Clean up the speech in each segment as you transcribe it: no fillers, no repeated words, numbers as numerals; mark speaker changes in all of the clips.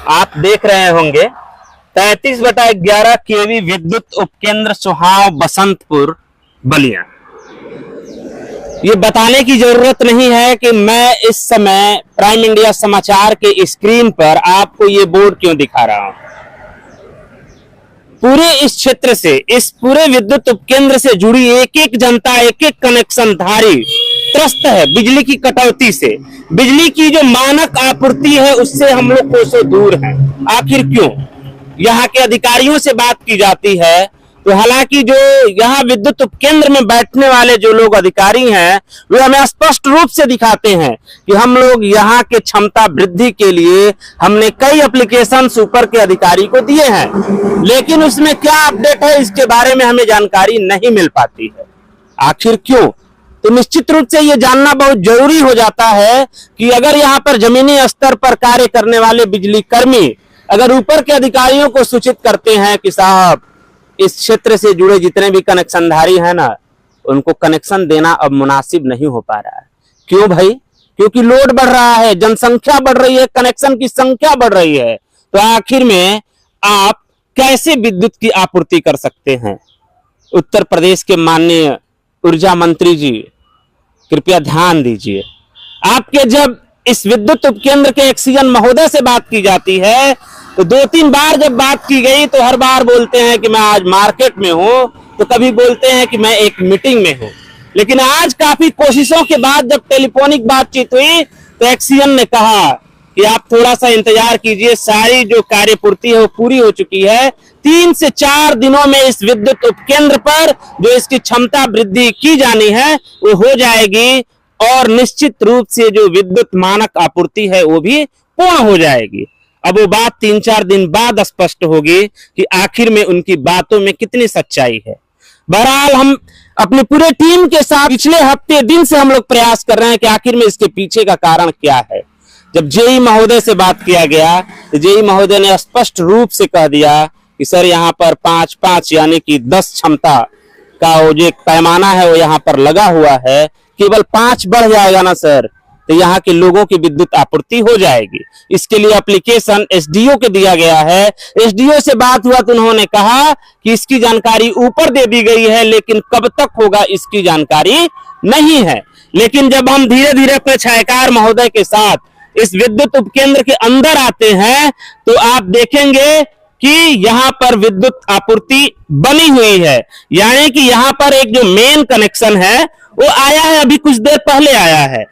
Speaker 1: आप देख रहे होंगे 33/11 केवी विद्युत उपकेंद्र सोहाव बसंतपुर बलिया। ये बताने की जरूरत नहीं है कि मैं इस समय प्राइम इंडिया समाचार के स्क्रीन पर आपको ये बोर्ड क्यों दिखा रहा हूं। पूरे इस क्षेत्र से, इस पूरे विद्युत उपकेंद्र से जुड़ी एक एक जनता, एक एक कनेक्शन धारी त्रस्त है बिजली की कटौती से। बिजली की जो मानक आपूर्ति है उससे हम लोग कोसों दूर हैं। आखिर क्यों? यहाँ के अधिकारियों से बात की जाती है तो हालांकि जो यहाँ विद्युत उपकेंद्र में बैठने वाले जो लोग अधिकारी हैं वे हमें स्पष्ट रूप से दिखाते हैं कि हम लोग यहाँ के क्षमता वृद्धि के लिए हमने कई एप्लीकेशन ऊपर के अधिकारी को दिए हैं, लेकिन उसमें क्या अपडेट है इसके बारे में हमें जानकारी नहीं मिल पाती है। आखिर क्यों? तो निश्चित रूप से ये जानना बहुत जरूरी हो जाता है कि अगर यहाँ पर जमीनी स्तर पर कार्य करने वाले बिजली कर्मी अगर ऊपर के अधिकारियों को सूचित करते हैं कि साहब इस क्षेत्र से जुड़े जितने भी कनेक्शनधारी हैं ना, उनको कनेक्शन देना अब मुनासिब नहीं हो पा रहा है। क्यों भाई? क्योंकि लोड बढ़ रहा है, जनसंख्या बढ़ रही है, कनेक्शन की संख्या बढ़ रही है। तो आखिर में आप कैसे विद्युत की आपूर्ति कर सकते हैं? उत्तर प्रदेश के माननीय ऊर्जा मंत्री जी कृपया ध्यान दीजिए। आपके जब इस विद्युत उपकेंद्र के एक्सीएन महोदय से बात की जाती है तो 2-3 बार जब बात की गई तो हर बार बोलते हैं कि मैं आज मार्केट में हूं, तो कभी बोलते हैं कि मैं एक मीटिंग में हूं। लेकिन आज काफी कोशिशों के बाद जब टेलीफोनिक बातचीत हुई तो एक्सीएन ने कहा कि आप थोड़ा सा इंतजार कीजिए, सारी जो कार्यपूर्ति है वो पूरी हो चुकी है। 3 से 4 दिनों में इस विद्युत उपकेंद्र पर जो इसकी क्षमता वृद्धि की जानी है वो हो जाएगी और निश्चित रूप से जो विद्युत मानक आपूर्ति है वो भी पूर्ण हो जाएगी। अब वो बात 3-4 दिन बाद स्पष्ट होगी कि आखिर में उनकी बातों में कितनी सच्चाई है। बहरहाल हम अपनी पूरे टीम के साथ पिछले हफ्ते दिन से हम लोग प्रयास कर रहे हैं कि आखिर में इसके पीछे का कारण क्या है। जब जेई महोदय से बात किया गया तो जेई महोदय ने स्पष्ट रूप से कह दिया कि सर यहाँ पर 5-5 यानी कि 10 क्षमता का वो जो एक पैमाना है वो यहाँ पर लगा हुआ है, केवल 5 बढ़ जाएगा ना सर तो यहाँ के लोगों की विद्युत आपूर्ति हो जाएगी। इसके लिए एप्लीकेशन एसडीओ के दिया गया है। एसडीओ से बात हुआ तो उन्होंने कहा कि इसकी जानकारी ऊपर दे दी गई है, लेकिन कब तक होगा इसकी जानकारी नहीं है। लेकिन जब हम धीरे धीरे अपने छायाकार महोदय के साथ इस विद्युत उपकेंद्र के अंदर आते हैं तो आप देखेंगे कि यहाँ पर विद्युत आपूर्ति बनी हुई है, यानी कि यहाँ पर एक जो मेन कनेक्शन है वो आया है, अभी कुछ देर पहले आया है।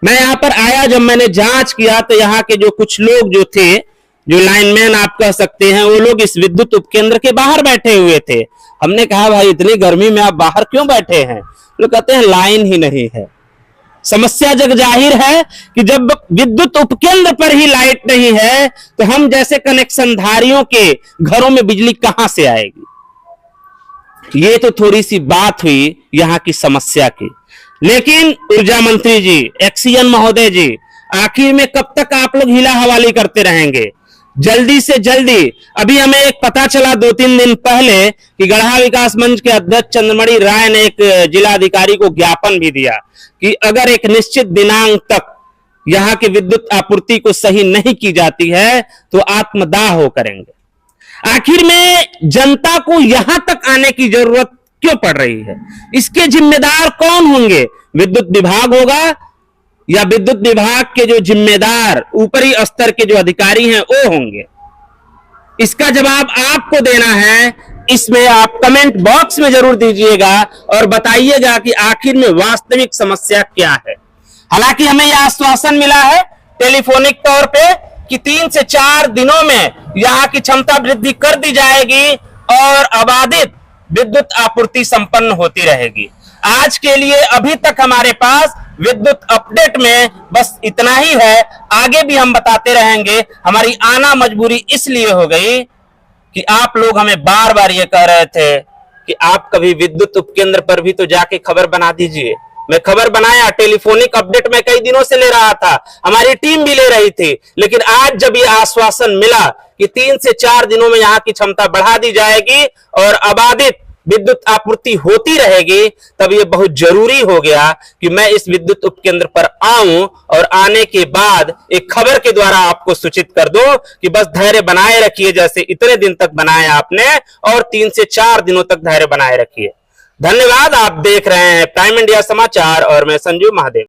Speaker 1: मैं यहाँ पर आया, जब मैंने जांच किया तो यहाँ के जो कुछ लोग जो थे, जो लाइनमैन आप कह सकते हैं, वो लोग इस विद्युत उपकेंद्र के बाहर बैठे हुए थे। हमने कहा भाई इतनी गर्मी में आप बाहर क्यों बैठे हैं? लोग कहते हैं लाइन ही नहीं है। समस्या जग जाहिर है कि जब विद्युत उपकेंद्र पर ही लाइट नहीं है तो हम जैसे कनेक्शनधारियों के घरों में बिजली कहां से आएगी? ये तो थोड़ी सी बात हुई यहाँ की समस्या की। लेकिन ऊर्जा मंत्री जी, एक्सीएन महोदय जी, आखिर में कब तक आप लोग हिला हवाली करते रहेंगे? जल्दी से जल्दी। अभी हमें एक पता चला 2-3 दिन पहले कि गढ़ा विकास मंच के अध्यक्ष चंद्रमणि राय ने एक जिलाधिकारी को ज्ञापन भी दिया कि अगर एक निश्चित दिनांक तक यहाँ की विद्युत आपूर्ति को सही नहीं की जाती है तो आत्मदाह हो करेंगे। आखिर में जनता को यहां तक आने की जरूरत क्यों पड़ रही है? इसके जिम्मेदार कौन होंगे? विद्युत विभाग होगा या विद्युत विभाग के जो जिम्मेदार ऊपरी स्तर के जो अधिकारी हैं वो होंगे? इसका जवाब आपको देना है। इसमें आप कमेंट बॉक्स में जरूर दीजिएगा और बताइएगा कि आखिर में वास्तविक समस्या क्या है। हालांकि हमें यह आश्वासन मिला है टेलीफोनिक तौर पे कि 3 से 4 दिनों में यहाँ की क्षमता वृद्धि कर दी जाएगी और आबादित विद्युत आपूर्ति संपन्न होती रहेगी। आज के लिए अभी तक हमारे पास विद्युत अपडेट में बस इतना ही है। आगे भी हम बताते रहेंगे। हमारी आना मजबूरी इसलिए हो गई कि आप लोग हमें बार बार ये कह रहे थे कि आप कभी विद्युत उपकेंद्र पर भी तो जाके खबर बना दीजिए। मैं खबर बनाया, टेलीफोनिक अपडेट में कई दिनों से ले रहा था, हमारी टीम भी ले रही थी, लेकिन आज जब ये आश्वासन मिला कि 3 से 4 दिनों में यहाँ की क्षमता बढ़ा दी जाएगी और आबादित विद्युत आपूर्ति होती रहेगी, तब ये बहुत जरूरी हो गया कि मैं इस विद्युत उपकेंद्र पर आऊं और आने के बाद एक खबर के द्वारा आपको सूचित कर दूं कि बस धैर्य बनाए रखिए, जैसे इतने दिन तक बनाया आपने, और 3 से 4 दिनों तक धैर्य बनाए रखिए। धन्यवाद। आप देख रहे हैं प्राइम इंडिया समाचार और मैं संजू महादेव।